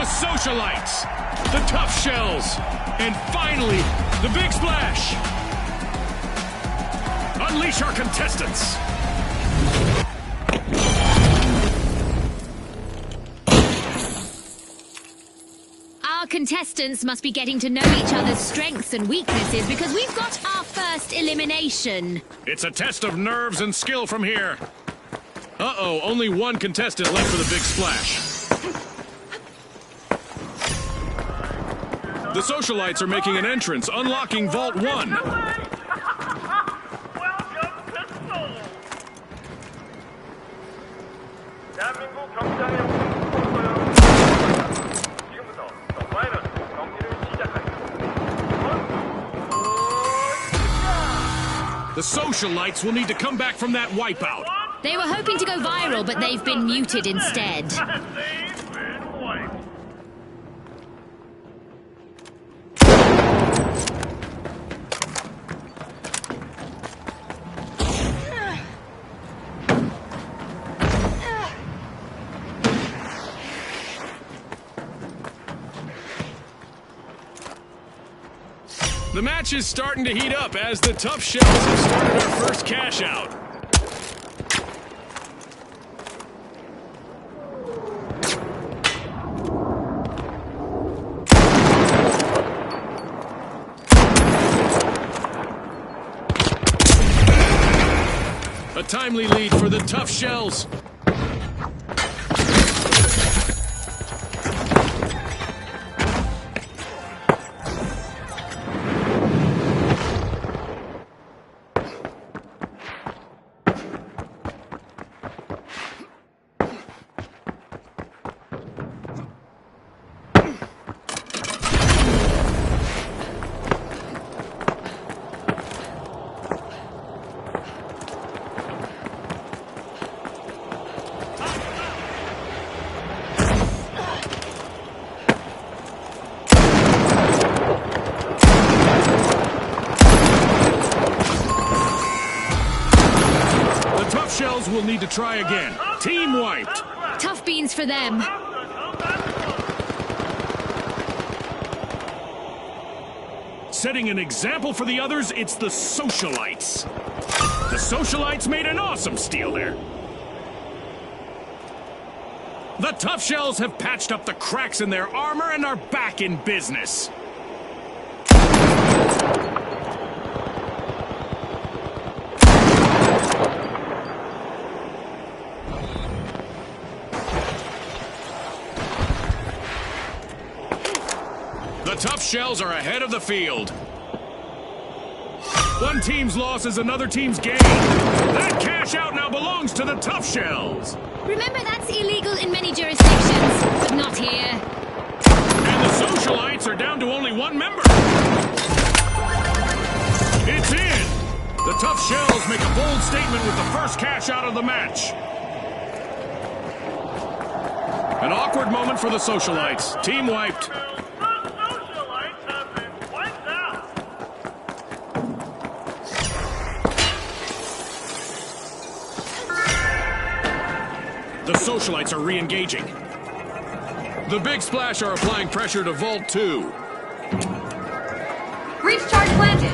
Socialites, the Tough Shells, and finally, the Big Splash. Unleash our contestants. Our contestants must be getting to know each other's strengths and weaknesses because we've got our first elimination. It's a test of nerves and skill from here. Uh-oh, only one contestant left for the Big Splash. The Socialites are making an entrance, unlocking Vault 1. Welcome to Seoul. 대한민국 경기장에 오신 스포츠커 여러분, 지금부터 더 파이널 경기를 시작하겠습니다. The Socialites will need to come back from that wipeout. They were hoping to go viral, but they've been muted instead. They've been wiped. The match is starting to heat up as the Tough Shells have started our first cash out. A timely lead for the Tough Shells. Shells will need to try again. Team wiped. Tough beans for them. Setting an example for the others, it's the Socialites. The Socialites made an awesome steal there. The Tough Shells have patched up the cracks in their armor and are back in business. The Tough Shells are ahead of the field. One team's loss is another team's gain. That cash out now belongs to the Tough Shells. Remember, that's illegal in many jurisdictions, but not here. And the Socialites are down to only one member. It's in. The Tough Shells make a bold statement with the first cash out of the match. An awkward moment for the Socialites. Team wiped. The Socialites are re-engaging. The Big Splash are applying pressure to Vault 2. Breach charge planted.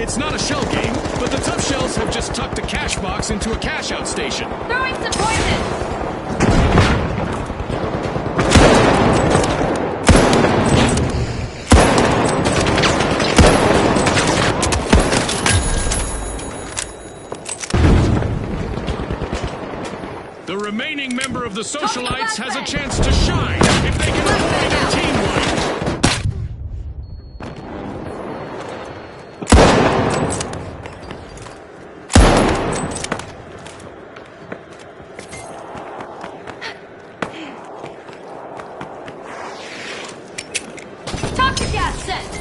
It's not a shell game, but the Tough Shells have just tucked a cash box into a cash-out station. Throwing some poison! The remaining member of the Socialites has a chance to shine if they can avoid a team wipe. Toxic gas set!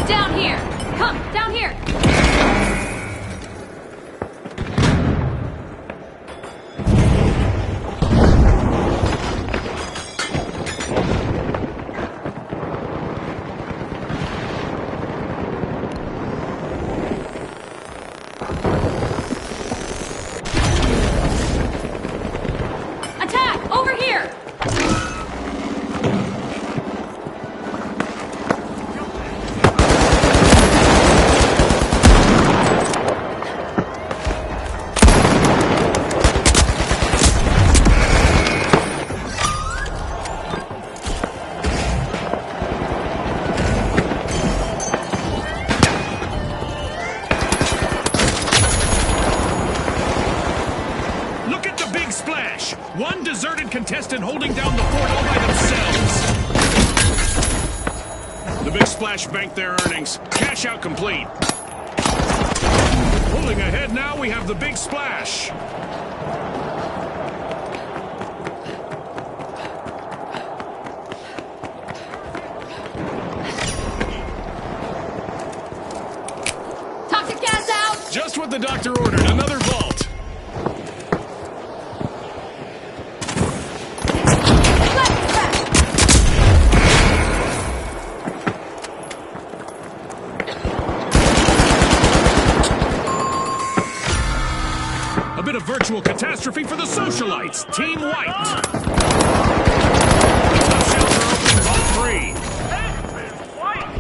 Down here! Come, down here! Attack! Over here! Look at the big splash! One deserted contestant holding down the fort all by themselves. The big splash banked their earnings. Cash out complete. Pulling ahead now, we have the big splash. Toxic gas out! Just what the doctor ordered, another vault. Left track! A bit of virtual catastrophe for the Socialites. Team wiped. The shells are open, vault 3. They've been wiped.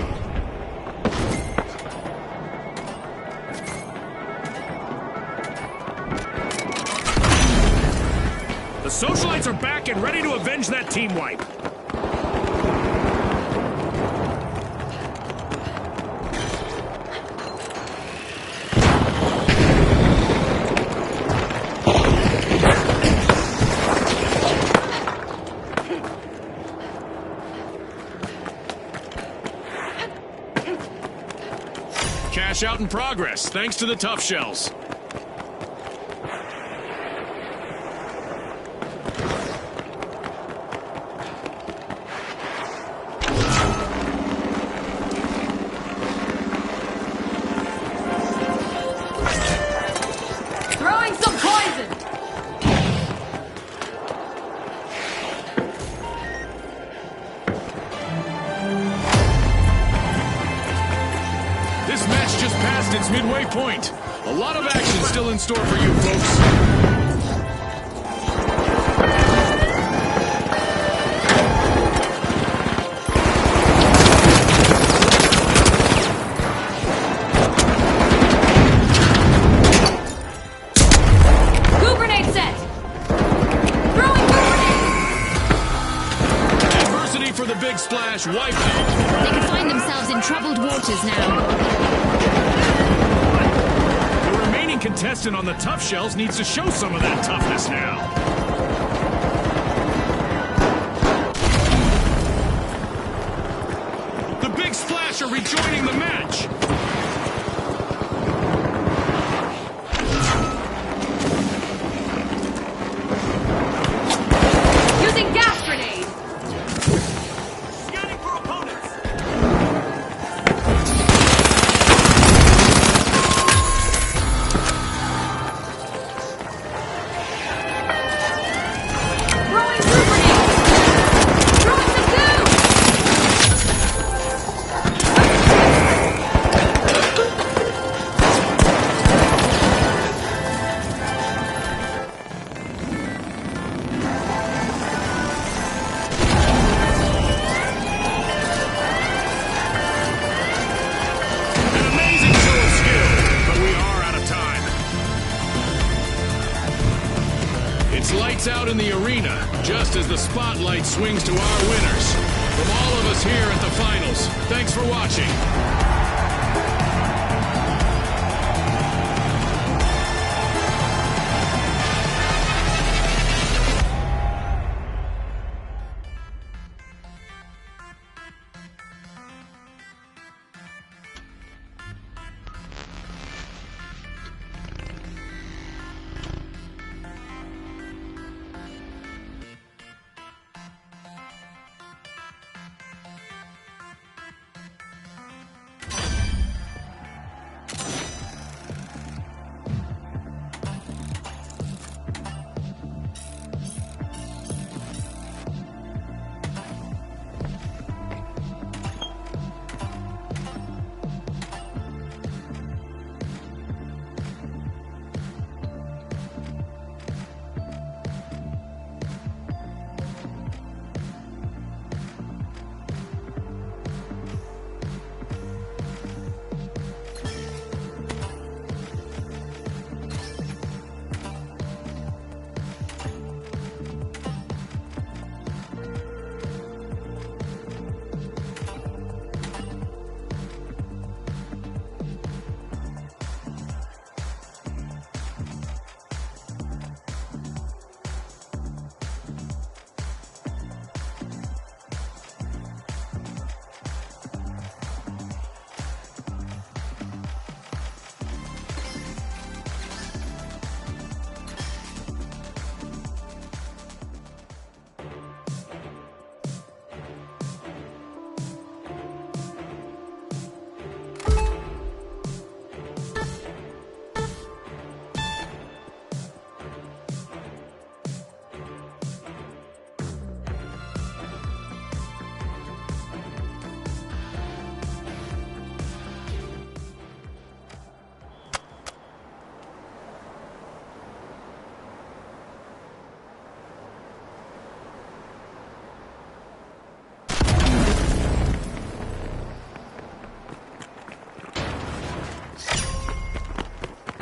The Socialites are back and ready to avenge that team wipe. Cash out in progress, thanks to the Tough Shells. Throwing some poison! This match just passed its midway point. A lot of action still in store for you, folks. Goo grenade set! Throwing goo grenade! Adversity for the big splash, wipeout. They could find themselves in troubled waters now. The remaining contestant on the Tough Shells needs to show some of that toughness now. The big splash are rejoining the match. Using gas grenade! Scanning for opponents. Throwing goo grenade! lights out in the arena, just as the spotlight swings to our winners. From all of us here at the finals, thanks for watching.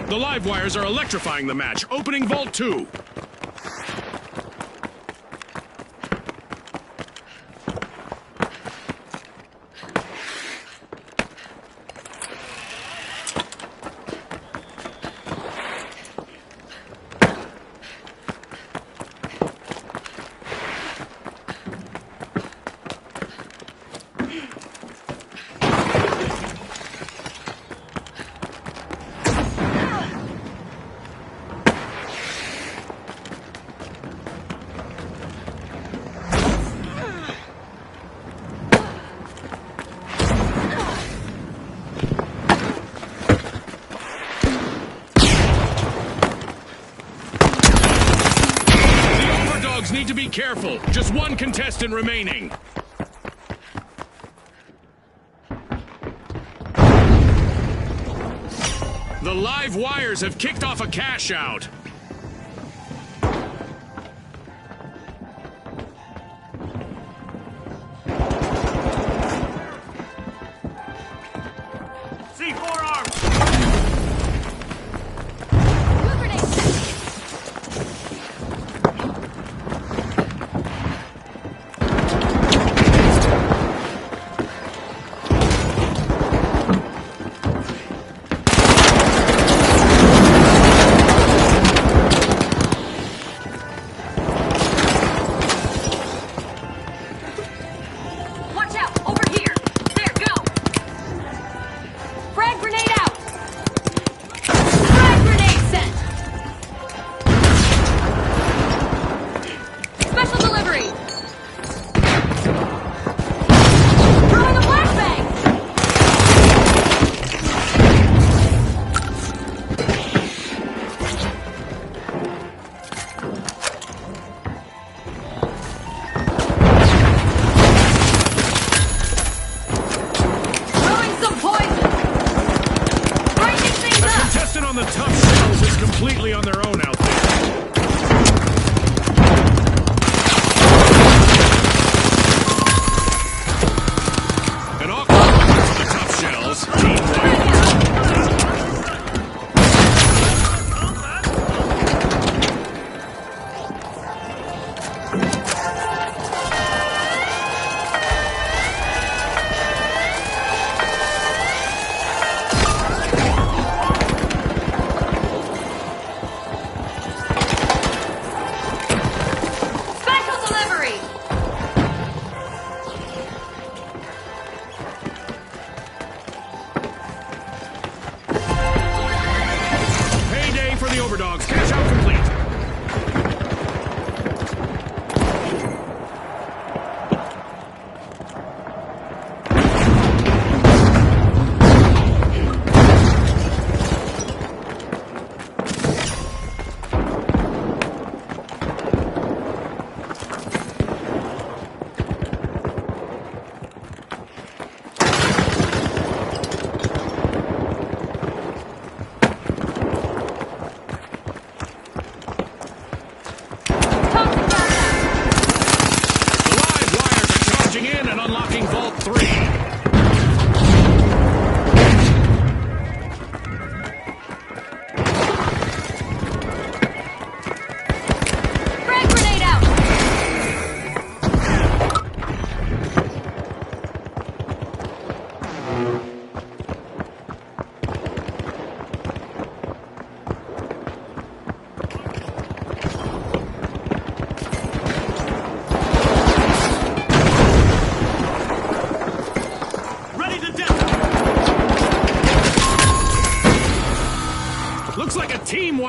The live wires are electrifying the match, opening Vault 2. Need to be careful. Just one contestant remaining. The live wires have kicked off a cash out. C4 arms!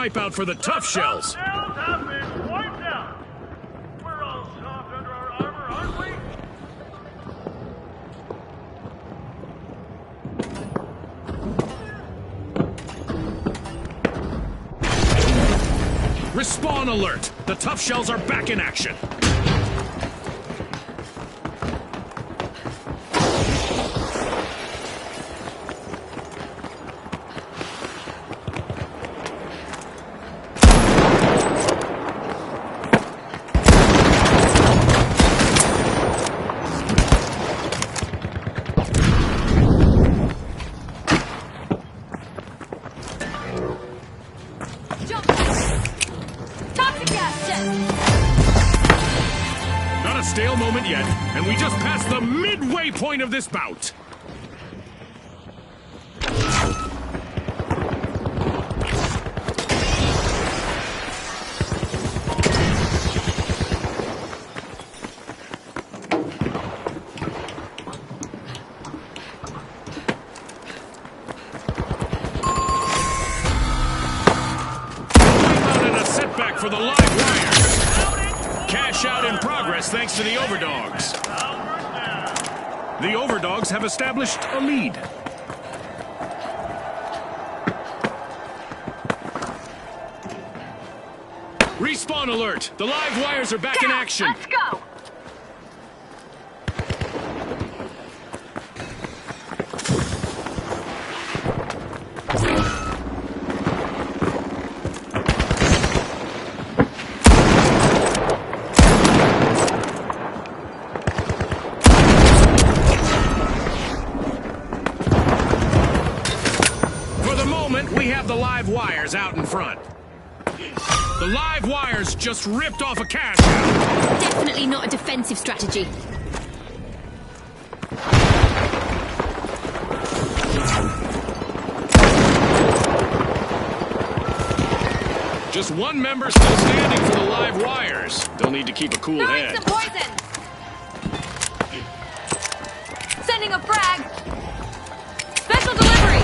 wipeout for the tough shells. Shells have been wiped out. We're all soft under our armor, aren't we? Respawn alert! The tough shells are back in action. Not a stale moment yet, and we just passed the midway point of this bout. For the live wires. Cash out in progress thanks to the Overdogs. The Overdogs have established a lead. Respawn alert! The live wires are back in action. Let's go! We have the live wires out in front. The live wires just ripped off a cash out. Definitely not a defensive strategy. Just one member still standing for the live wires. They'll need to keep a cool Throwing head. some poison! Sending a frag! Special delivery!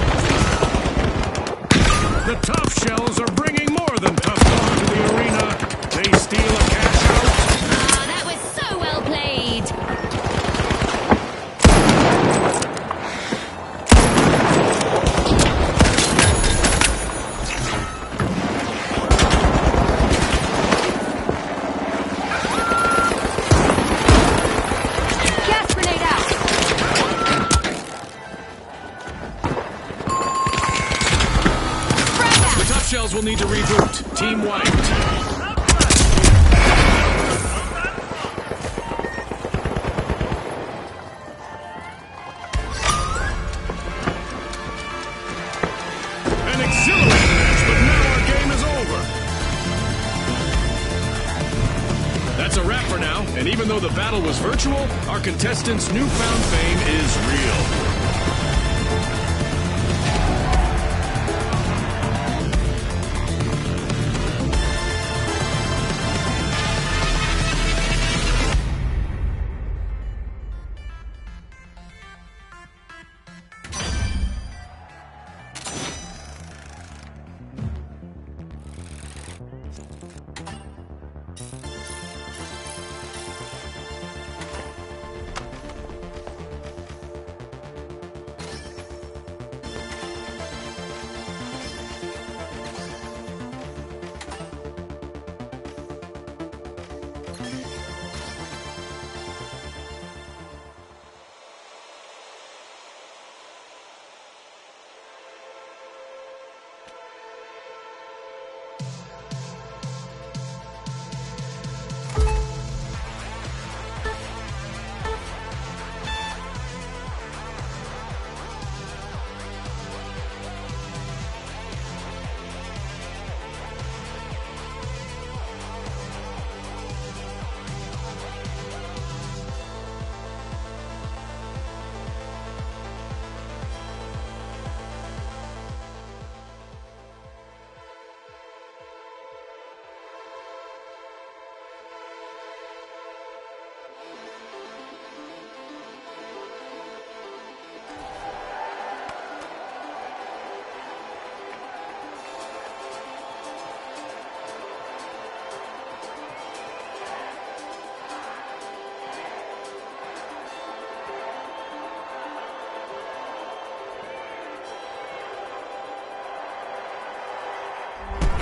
The tough shells are bringing more than tough talk to the arena. They steal a cash out. Ah, that was so well played! Gas grenade out! The tough shells will need to reboot. Team wiped. An exhilarating match, but now our game is over. That's a wrap for now, and even though the battle was virtual, our contestants' newfound fame is real.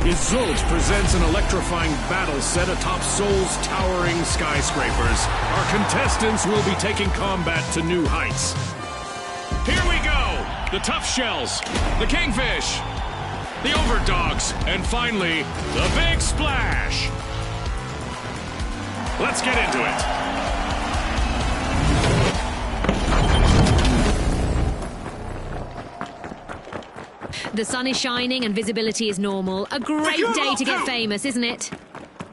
Isolt presents an electrifying battle set atop Seoul's towering skyscrapers. Our contestants will be taking combat to new heights. Here we go! The Tough Shells, the Kingfish, the Overdogs, and finally, the Big Splash! Let's get into it! The sun is shining and visibility is normal. A great day to get famous, isn't it?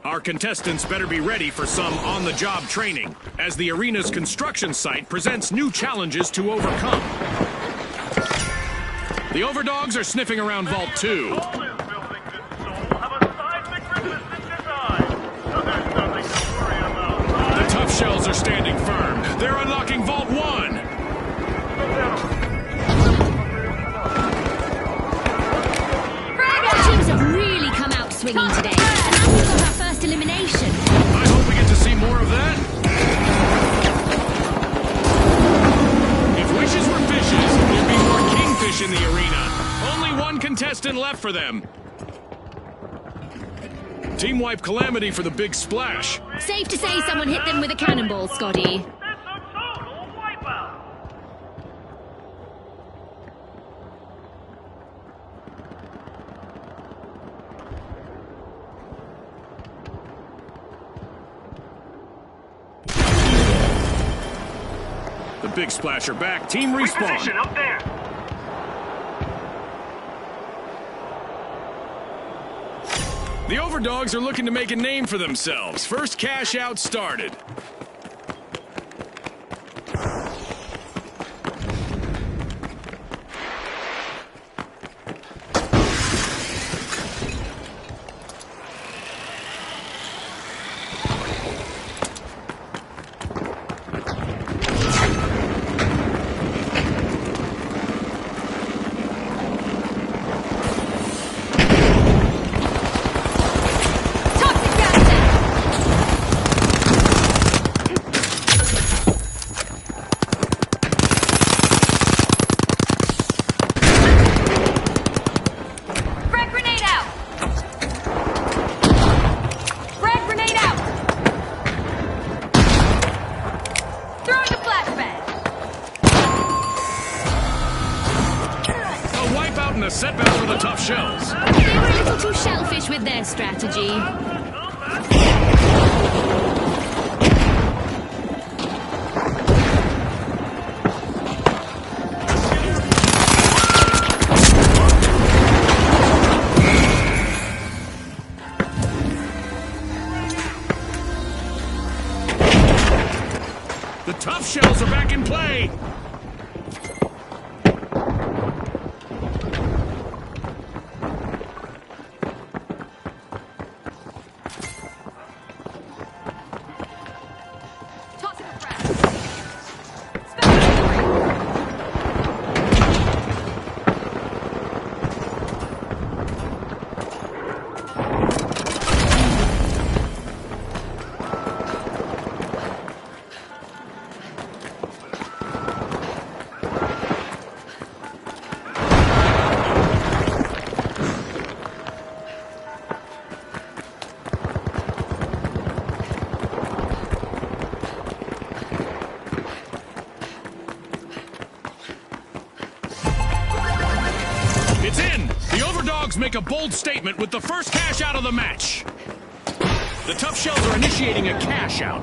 Our contestants better be ready for some on-the-job training, as the arena's construction site presents new challenges to overcome. The Overdogs are sniffing around Vault 2. All these buildings in Seoul have a seismic resistant design. So there's nothing to worry about, The right? Tough Shells are standing firm. They're unlocking Vault 1. Our teams have really come out swinging today. And now we've got our first elimination. I hope we get to see more of that. If wishes were fishes, there'd be more kingfish in the arena. Only one contestant left for them. Team wipe Calamity for the Big Splash. Safe to say someone hit them with a cannonball, Scotty. It's a total wipeout. The Big Splash are back. Team respawn. Position up there. The Overdogs are looking to make a name for themselves. First cash out started. Toxic reactor! Frag grenade out! Frag grenade out! Throwing a flashbang! A wipeout and a setback for the Tough Shells. They were a little too shellfish with their strategy. The Tough Shells are back in play. Tossing a frag. It's in. The Overdogs make a bold statement with the first cash out of the match. The Tough Shells are initiating a cash out.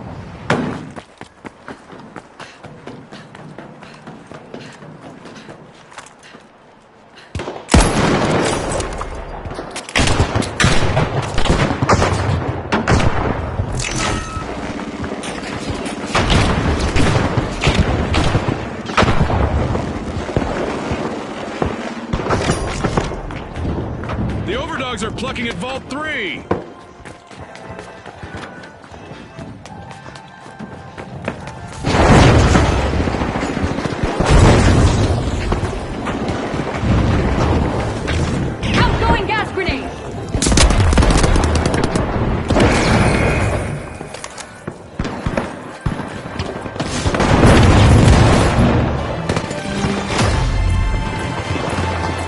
The Overdogs are plucking at Vault 3. Outgoing gas grenade!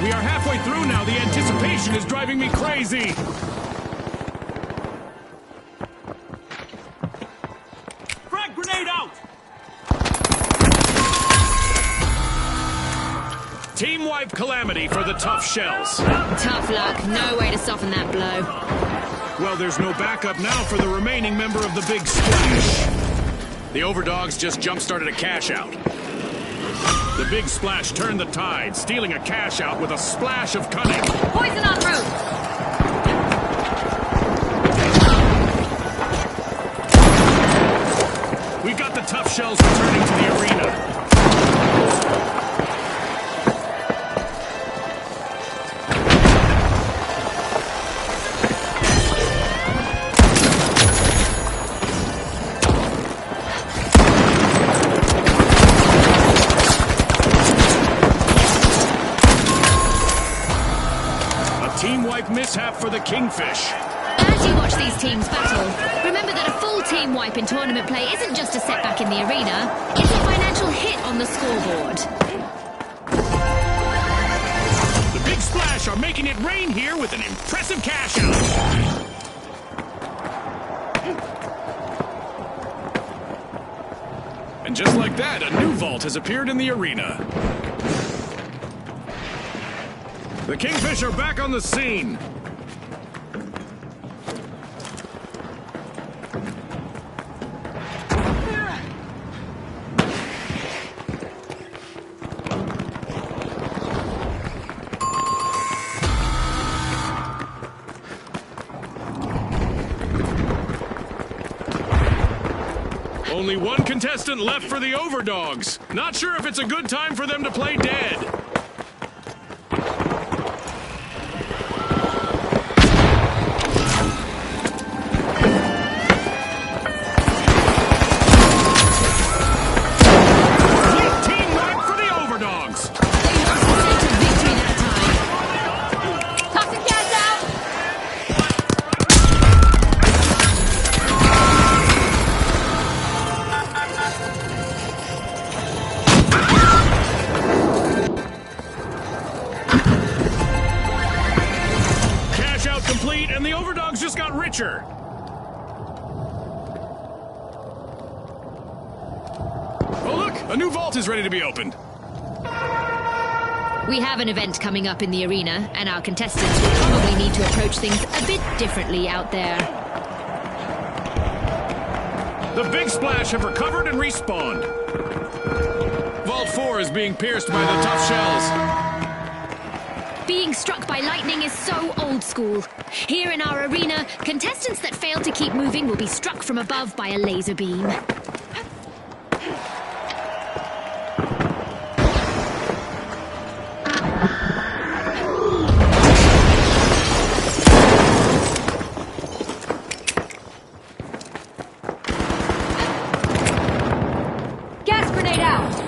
We are halfway through now. The anticipation is driving me crazy. grenade out! Team wipe calamity for the tough shells. Tough luck. No way to soften that blow. Well, there's no backup now for the remaining member of the Big Splash. The Overdogs just jump-started a cash out. The Big Splash turned the tide, stealing a cash out with a splash of cunning. Poison en route! We've got the tough shells returning to the arena. Mishap for the Kingfish. As you watch these teams battle, remember that a full team wipe in tournament play isn't just a setback in the arena, it's a financial hit on the scoreboard. The Big Splash are making it rain here with an impressive cash out. And just like that, a new vault has appeared in the arena. The Kingfish are back on the scene. Only one contestant left for the Overdogs. Not sure if it's a good time for them to play dead. And the Overdogs just got richer. Oh look, a new vault is ready to be opened. We have an event coming up in the arena, and our contestants will probably need to approach things a bit differently out there. The Big Splash have recovered and respawned. Vault 4 is being pierced by the tough shells. Being struck by lightning is so old school. Here in our arena, contestants that fail to keep moving will be struck from above by a laser beam. Gas grenade out!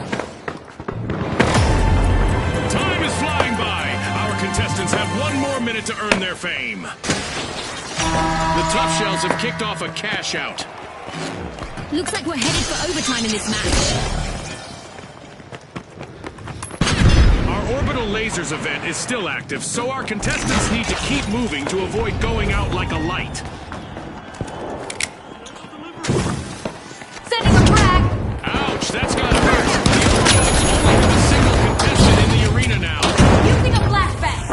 Contestants have one more minute to earn their fame. The Tough Shells have kicked off a cash out. Looks like we're headed for overtime in this match. Our orbital lasers event is still active, so our contestants need to keep moving to avoid going out like a light. Sending a frag! Ouch, that's gotta hurt. The Overdogs only have a single contestant in the arena now. Using a flashback!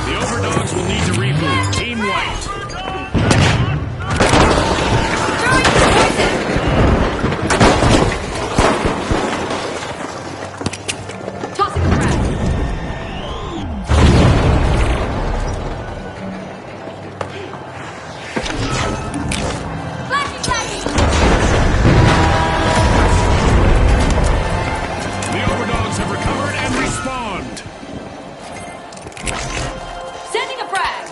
The Overdogs will need to reboot. Team wiped. Tossing a frag! Flashing, flashing! The Overdogs have recovered and respawned. Sending a frag!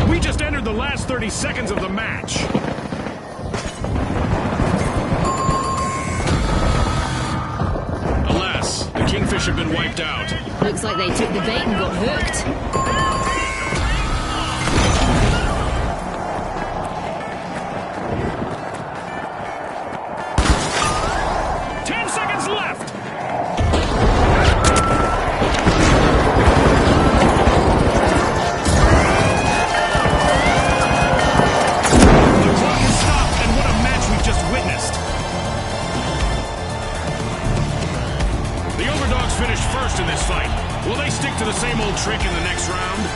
We just entered the last 30 seconds of the match. Alas, the Kingfish have been wiped out. Looks like they took the bait and got hooked. to the same old trick in the next round?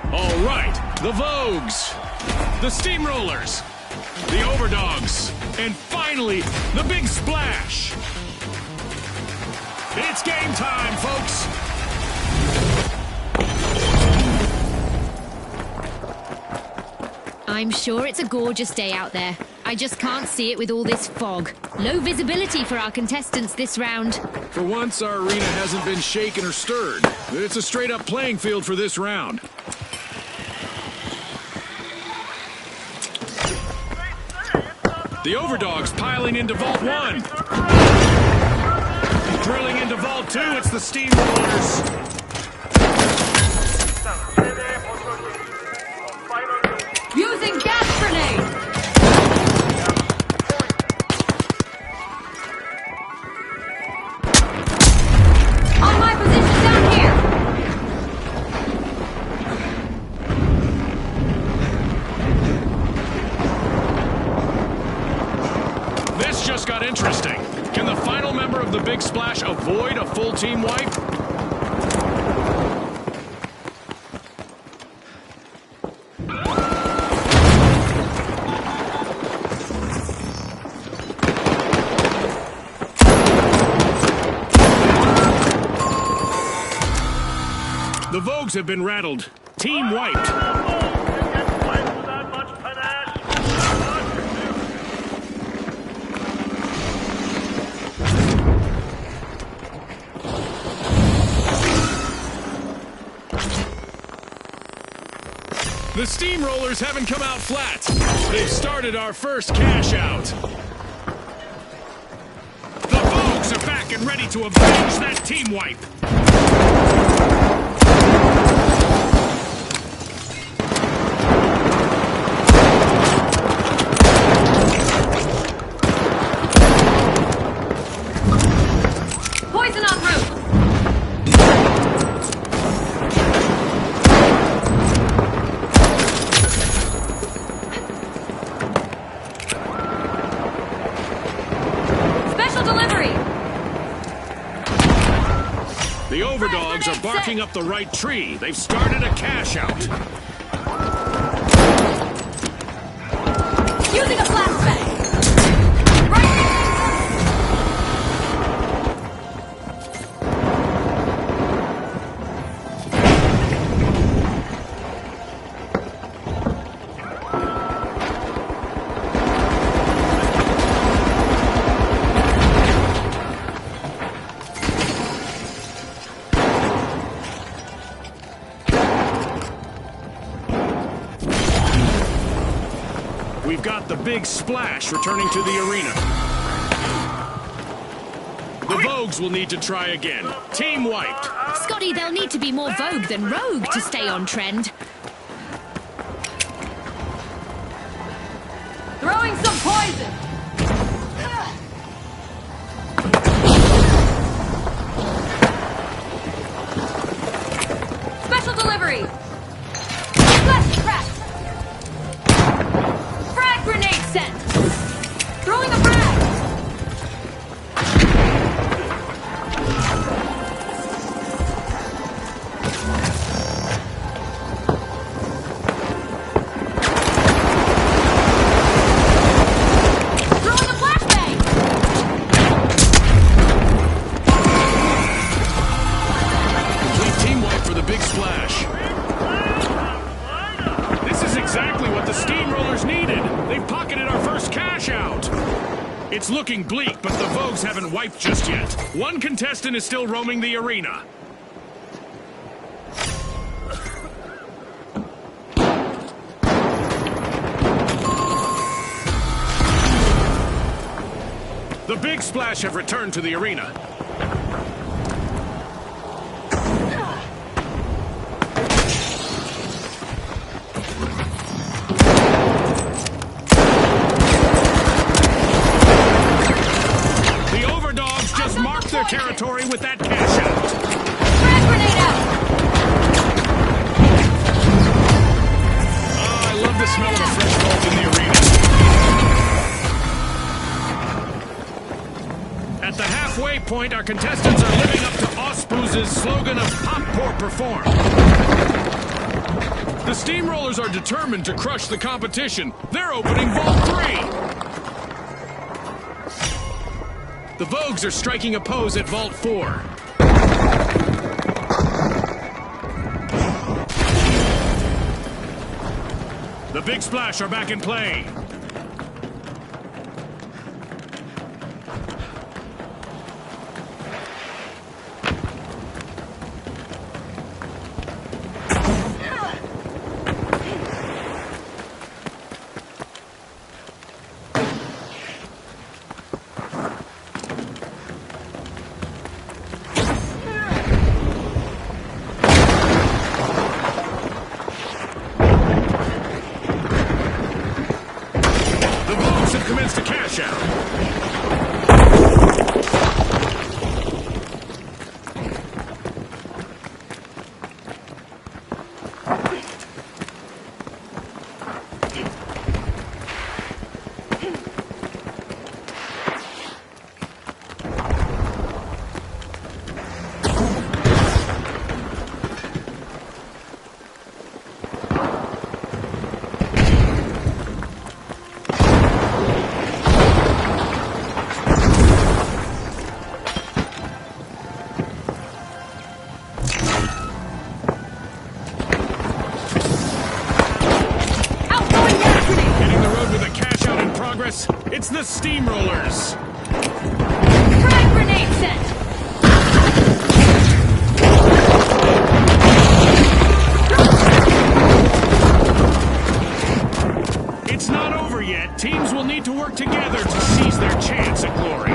All right, the Vogues, the Steamrollers, the Overdogs, and finally, the Big Splash. It's game time, folks. I'm sure it's a gorgeous day out there. I just can't see it with all this fog. Low visibility for our contestants this round. For once, our arena hasn't been shaken or stirred. It's a straight-up playing field for this round. The Overdogs piling into Vault 1. Drilling into Vault 2, it's the Steamrollers. Using gas grenade! On my position down here! This just got interesting. Can the final member of the Big Splash avoid a full team wipe? The Vogues have been rattled. Team wiped. The Steamrollers haven't come out flat. They've started our first cash out. The Vogues are back and ready to avenge that team wipe. Poison en route! Special delivery! The Overdogs are barking up the right tree. They've started a cash out. Using a flashbang! Right! We've got the Big Splash returning to the arena. The Vogues will need to try again. Team wiped. Scotty, they'll need to be more Vogue than Rogue to stay on trend. Throwing some poison! Special delivery! Flash trap! Frag grenade sent! Throwing a frag! Throwing a flashbang! Complete team wipe for the Big Splash. This is exactly what the Steamrollers needed. They've pocketed our first cash out. It's looking bleak, but the Vogues haven't wiped just yet. One contestant is still roaming the arena. The Big Splash have returned to the arena. Their territory with that cash out. Frag grenade out! Oh, I love the smell of a fresh vault in the arena. At the halfway point, our contestants are living up to Ospooz's slogan of Pop, Pour, Perform. The Steamrollers are determined to crush the competition. They're opening Vault 3. The Vogues are striking a pose at Vault 4. The Big Splash are back in play. Commenced a cash out. It's the Steamrollers. Frag grenade set. It's not over yet. Teams will need to work together to seize their chance at glory.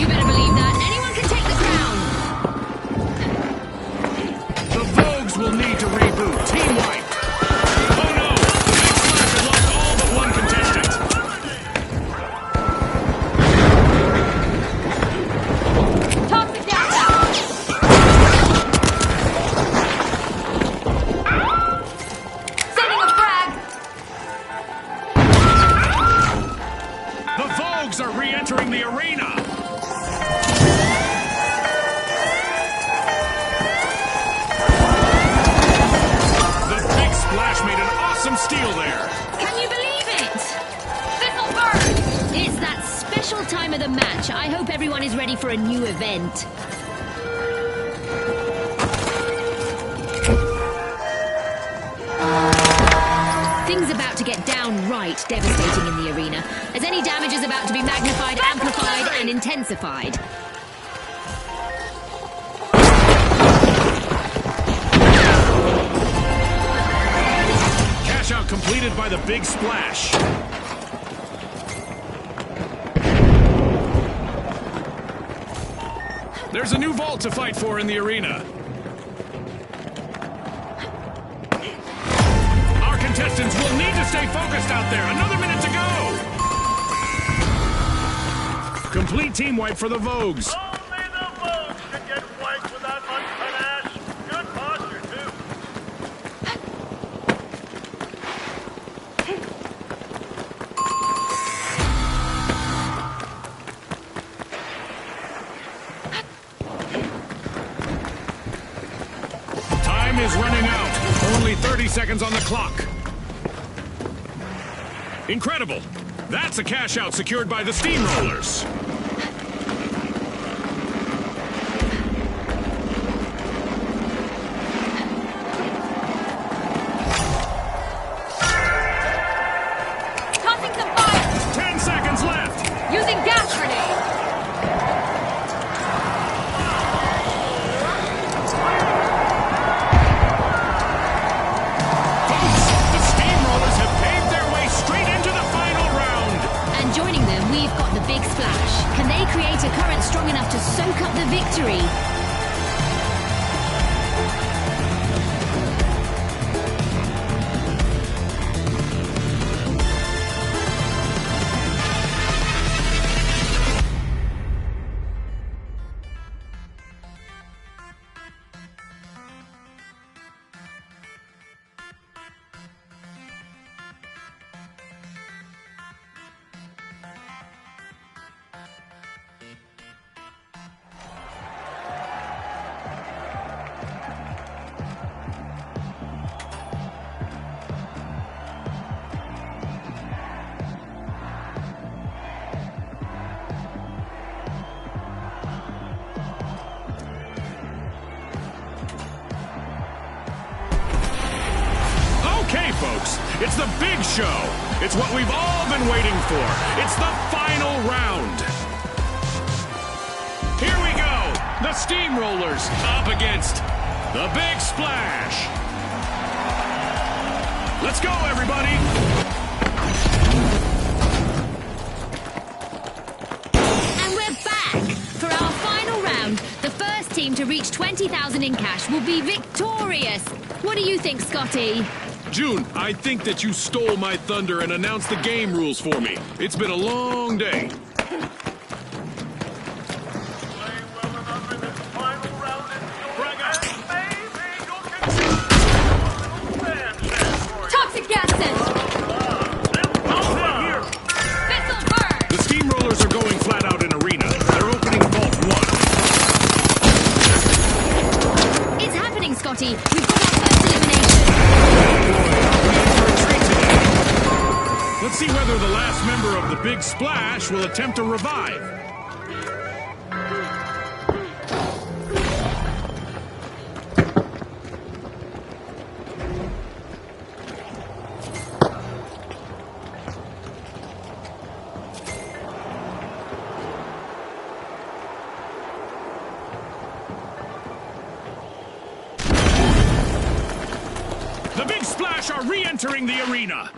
You better believe that. Anyone can take the crown. The Vogues will need to reboot. Team wipe. Oh no! The Big Splash has lost all but one contestant. Toxic gas out. Sending a frag. The Vogues are re-entering the arena. Some steel there. Can you believe it? This'll burn. It's that special time of the match. I hope everyone is ready for a new event. Things about to get downright devastating in the arena, as any damage is about to be magnified, amplified, and intensified. Out completed by the Big Splash. There's a new vault to fight for in the arena. Our contestants will need to stay focused out there. Another minute to go. Complete team wipe for the Vogues. Only the Vogues can get wiped with that much panache. Good posture, too. Is running out. Only 30 seconds on the clock. Incredible. That's a cash out secured by the Steamrollers. Tossing some fire. 10 seconds left. Using gas grenade. folks. It's the big show. It's what we've all been waiting for. It's the final round. Here we go. The Steamrollers up against the Big Splash. Let's go, everybody. And we're back. For our final round, the first team to reach 20,000 in cash will be victorious. What do you think, Scotty? June, I think that you stole my thunder and announced the game rules for me. It's been a long day. Playing well enough in this final round and maybe you'll get Toxic gas scent! This'll burn! The Steamrollers are going flat out in arena. They're opening Vault 1. It's happening, Scotty. We've got our first elimination. Let's see whether the last member of the Big Splash will attempt to revive. The Big Splash are re-entering the arena.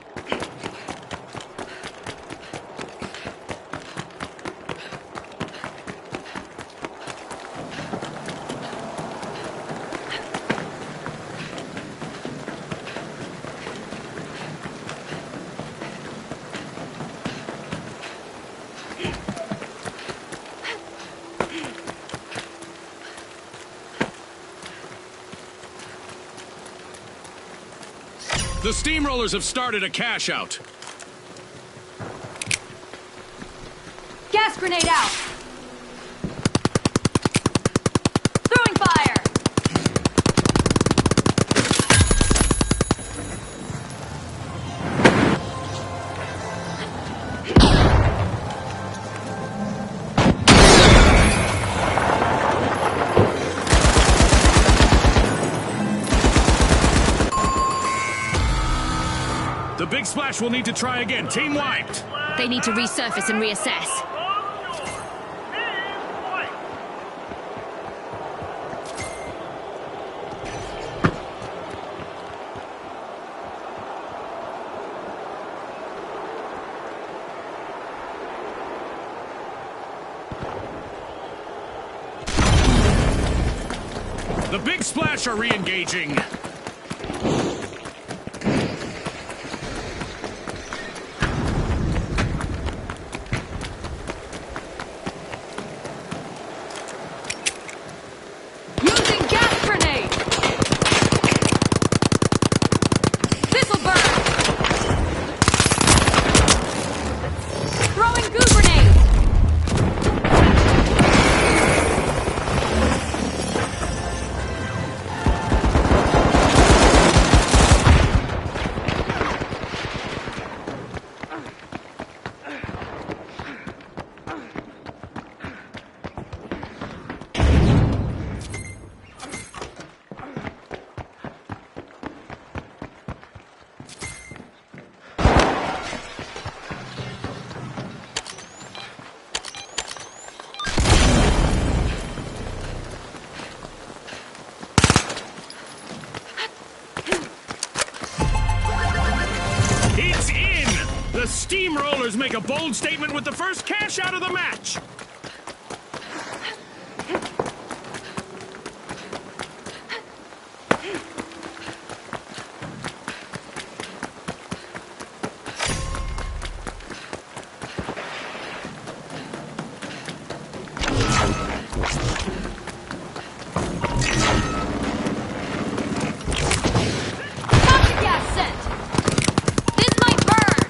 The Steamrollers have started a cash out. Gas grenade out! Throwing fire! The Big Splash will need to try again. Team wiped. They need to resurface and reassess. The Big Splash are re-engaging. Using gas grenade! This'll burn! Throwing goo grenade! It's in! The Steamrollers make a bold statement with the first cash out of the match. Toxic gas scent! This might burn!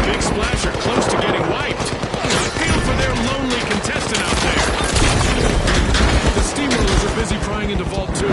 Big Splash are close to getting wiped. I feel for their lonely contestant out there. The Steamrollers are busy prying into Vault 2.